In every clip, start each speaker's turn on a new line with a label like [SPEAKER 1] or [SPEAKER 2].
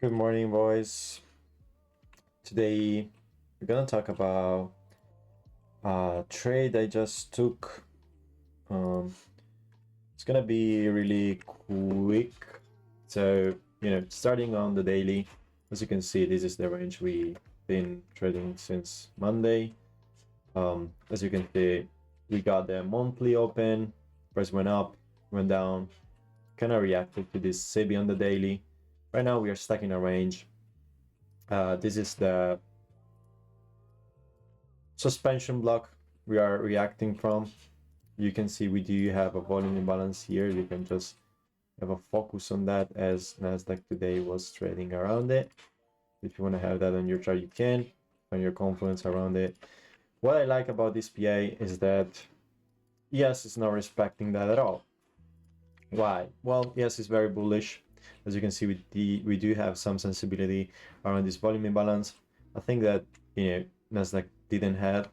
[SPEAKER 1] Good morning, boys. Today we're gonna talk about a trade I just took. Um, it's gonna be really quick. So, starting on the daily, as you can see, this is the range we've been trading since Monday. As you can see, we got the monthly open, price went up, went down, kind of reacted to this SIBI on the daily. Right now, we are stuck in a range. This is the suspension block we are reacting from. You can see we do have a volume imbalance here. You can just have a focus on that as Nasdaq today was trading around it. If you want to have that on your chart, you can, on your confluence around it. What I like about this PA is that yes, it's not respecting that at all. Why? Well, yes, it's very bullish. As you can see, we do have some sensibility around this volume imbalance. I think that Nasdaq didn't have.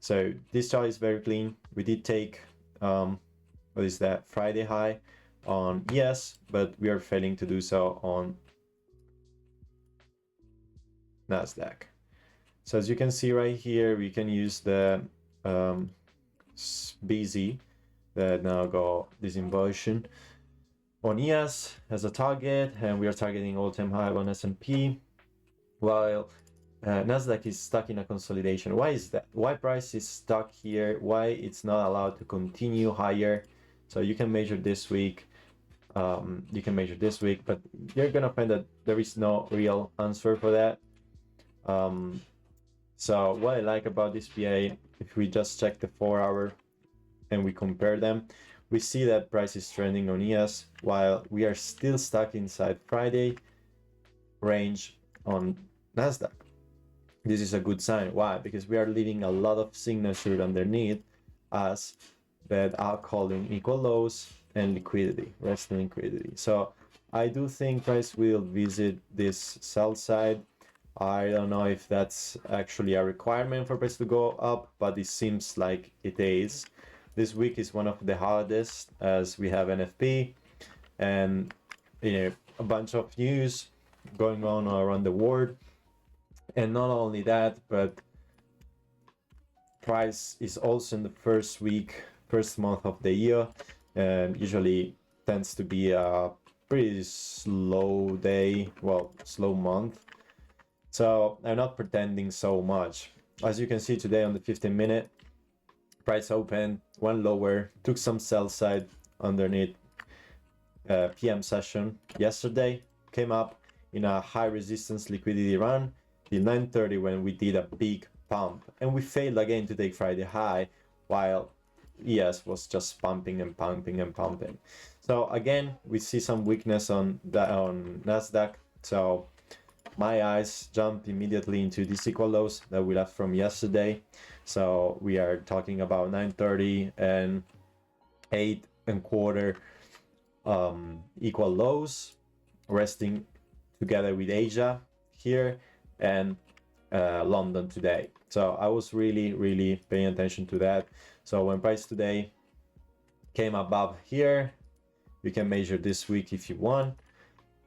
[SPEAKER 1] So this chart is very clean. We did take what is that, Friday high on ES, but we are failing to do so on Nasdaq. So as you can see right here, we can use the BZ that now got this inversion on ES as a target, and we are targeting all-time high on S&P, while Nasdaq is stuck in a consolidation. Why is that? Why price is stuck here? Why it's not allowed to continue higher? So you can measure this week. But you're gonna find that there is no real answer for that. So what I like about this PA, if we just check the 4-hour and we compare them, we see that price is trending on ES while we are still stuck inside Friday range on Nasdaq. This is a good sign. Why? Because we are leaving a lot of signature underneath us that are calling equal lows and liquidity, resting liquidity. So I do think price will visit this sell side. I don't know if that's actually a requirement for price to go up, but it seems like it is. This week is one of the hardest as we have NFP and a bunch of news going on around the world. And not only that, but price is also in the first month of the year, and usually tends to be a pretty slow day, slow month. So I'm not pretending so much. As you can see today on the 15-minute, price open, one lower, took some sell side underneath PM session yesterday, came up in a high resistance liquidity run till 9:30 when we did a big pump, and we failed again to take Friday high while ES was just pumping and pumping and pumping. So again, we see some weakness on Nasdaq. So my eyes jump immediately into these equal lows that we left from yesterday. So we are talking about 9:30 and 8.25 equal lows, resting together with Asia here and London today. So I was really paying attention to that. So when price today came above here, you can measure this week if you want.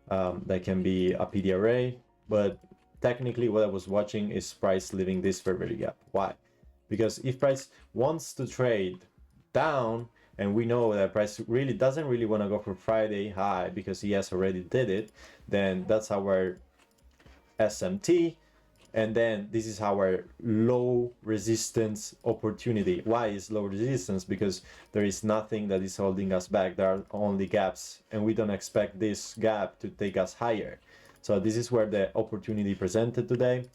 [SPEAKER 1] That can be a PDRA, but technically what I was watching is price leaving this fair value gap. Why? Because if price wants to trade down, and we know that price really doesn't want to go for Friday high because he has already did it, then that's our SMT, and then this is our low resistance opportunity. Why is low resistance? Because there is nothing that is holding us back. There are only gaps, and we don't expect this gap to take us higher. So this is where the opportunity presented today.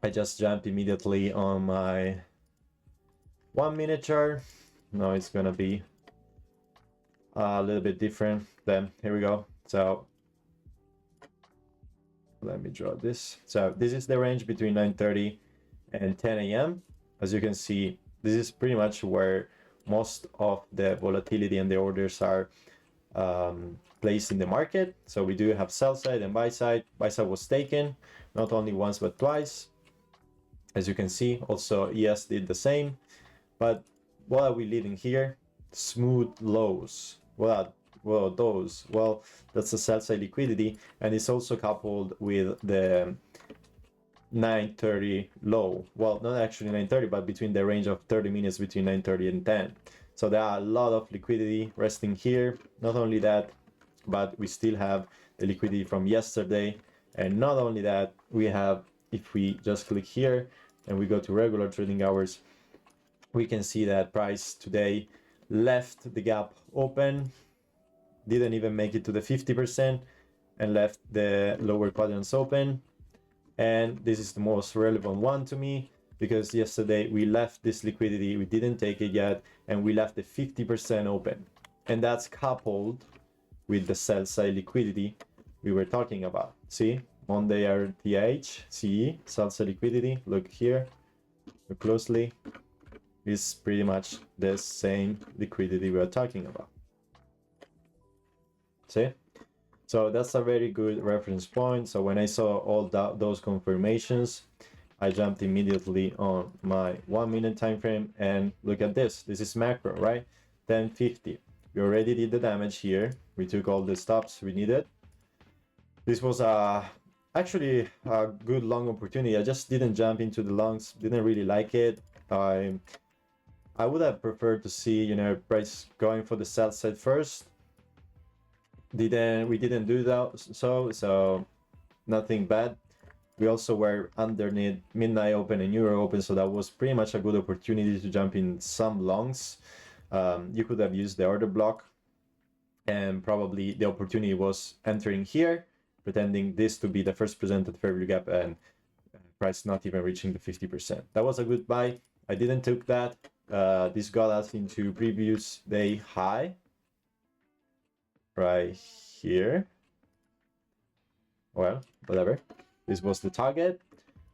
[SPEAKER 1] I just jumped immediately on my 1-minute chart. Now it's gonna be a little bit different. Then here we go. So let me draw this. So this is the range between 9:30 and 10 a.m. As you can see, this is pretty much where most of the volatility and the orders are placed in the market. So we do have sell side and buy side. Buy side was taken not only once but twice. As you can see, also ES did the same. But what are we leaving here? Smooth lows. What Well, those, well, that's a sell side liquidity, and it's also coupled with the 9:30 low. Well, not actually 9:30, but between the range of 30 minutes between 9:30 and 10. So there are a lot of liquidity resting here. Not only that, but we still have the liquidity from yesterday. And not only that, we have, if we just click here and we go to regular trading hours, we can see that price today left the gap open, didn't even make it to the 50%, and left the lower quadrants open. And this is the most relevant one to me, because yesterday we left this liquidity, we didn't take it yet, and we left the 50% open. And that's coupled with the sell side liquidity we were talking about. See, Monday RTH, CE, sell side liquidity, look here, look closely, is pretty much the same liquidity we are talking about. See? So that's a very good reference point. So when I saw all those confirmations, I jumped immediately on my 1 minute time frame, and look at this. This is macro, right? 10.50. We already did the damage here. We took all the stops we needed. This was actually a good long opportunity. I just didn't jump into the longs. Didn't really like it. I would have preferred to see, you know, price going for the sell side first. We didn't do that, so nothing bad. We also were underneath midnight open and euro open, so that was pretty much a good opportunity to jump in some longs. You could have used the order block, and probably the opportunity was entering here, pretending this to be the first presented fair value gap, and price not even reaching the 50%. That was a good buy. I didn't took that. This got us into previous day high right here. Well, whatever. This was the target.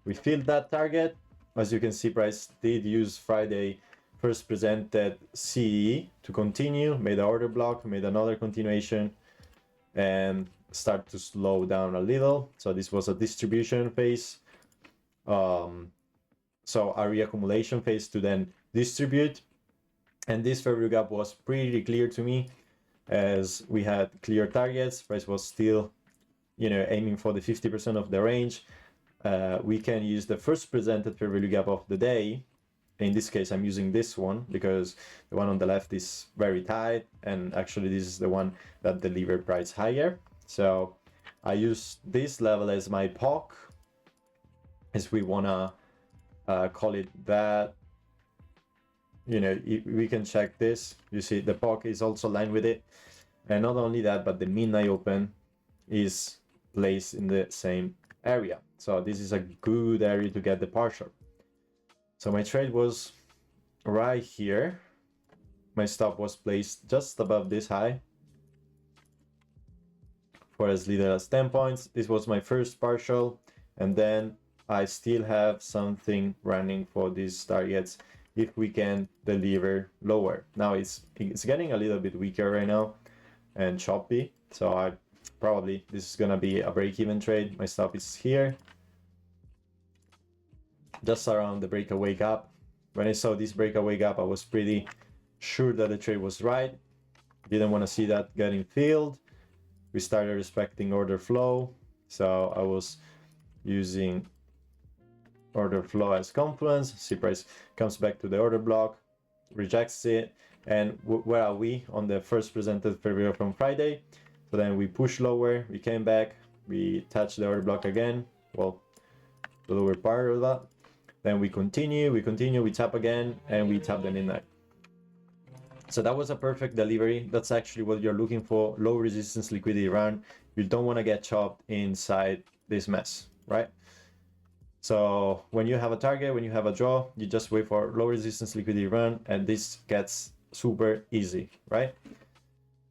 [SPEAKER 1] We filled that target. As you can see, price did use Friday first presented CE to continue, made an order block, made another continuation, and start to slow down a little. So this was a distribution phase. So a reaccumulation phase to then distribute. And this fair value gap was pretty clear to me, as we had clear targets. Price was still, you know, aiming for the 50% of the range. We can use the first presented fair value gap of the day. In this case, I'm using this one because the one on the left is very tight, and actually this is the one that delivered price higher. So I use this level as my POC, as we wanna call it that. You know, we can check this. You see the POC is also aligned with it. And not only that, but the midnight open is placed in the same area. So this is a good area to get the partial. So my trade was right here. My stop was placed just above this high for as little as 10 points. This was my first partial. And then I still have something running for these targets if we can deliver lower. Now it's getting a little bit weaker right now and choppy, so this is gonna be a break-even trade. My stop is here, just around the breakaway gap. When I saw this breakaway gap, I was pretty sure that the trade was right. Didn't want to see that getting filled. We started respecting order flow, so I was using order flow as confluence. See, price comes back to the order block, rejects it, and where are we on the first presented fair value from Friday? So then we push lower, we came back, we touch the order block again, well, the lower part of that. Then we continue, we tap again, and we tap the midnight. So that was a perfect delivery. That's actually what you're looking for, low resistance liquidity run. You don't want to get chopped inside this mess, right? So when you have a target, when you have a draw, you just wait for low resistance liquidity run, and this gets super easy, right?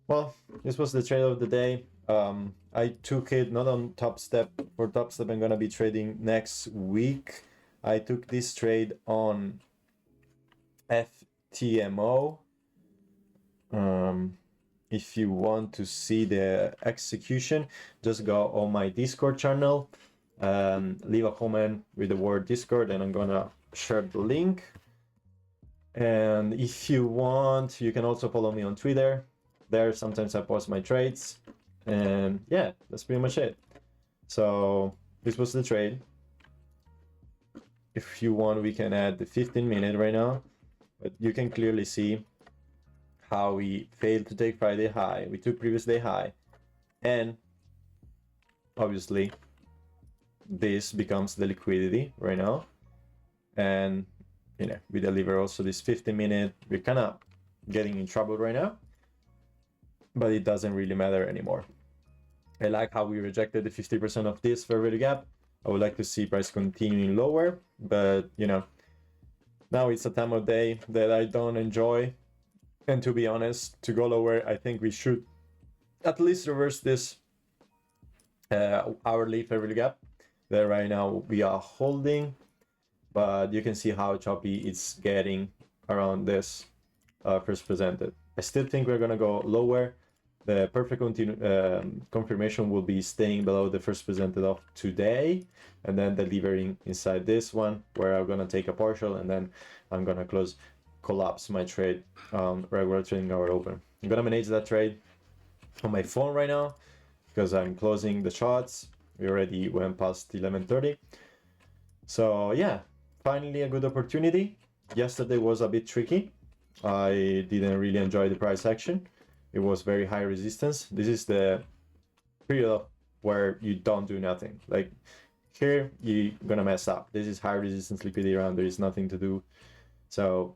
[SPEAKER 1] Well, this was the trade of the day. I took it not on Top Step. For Top Step, I'm gonna be trading next week. I took this trade on FTMO. If you want to see the execution, just go on my Discord channel. Leave a comment with the word Discord, and I'm gonna share the link. And if you want, you can also follow me on Twitter. there. Sometimes I post my trades, and yeah, that's pretty much it. So this was the trade. If you want, we can add the 15-minute right now, but you can clearly see how we failed to take Friday high. We took previous day high, and obviously this becomes the liquidity right now. And you know, we deliver also this 15-minute. We're kind of getting in trouble right now, but it doesn't really matter anymore. I like how we rejected the 50% of this fair value gap. I would like to see price continuing lower, but you know, now it's a time of day that I don't enjoy. And to be honest, to go lower, I think we should at least reverse this hourly fair value gap that right now we are holding. But you can see how choppy it's getting around this first presented. I still think we're gonna go lower. The perfect confirmation will be staying below the first presented of today, and then delivering inside this one, where I'm gonna take a partial, and then I'm gonna collapse my trade on regular trading hour open. I'm gonna manage that trade on my phone right now because I'm closing the charts. We already went past 11:30. So yeah, finally a good opportunity. Yesterday was a bit tricky. I didn't really enjoy the price action. It was very high resistance. This is the period where you don't do nothing. Like here, you're gonna mess up. This is high resistance liquidity round. There is nothing to do. So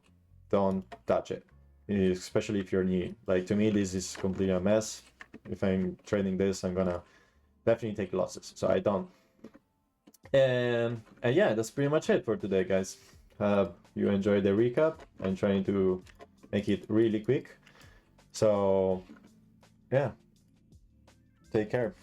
[SPEAKER 1] don't touch it, especially if you're new. Like to me, this is completely a mess. If I'm trading this, I'm gonna definitely take losses. So I don't. And yeah, that's pretty much it for today, guys. You enjoyed the recap. I'm trying to make it really quick. So yeah, take care.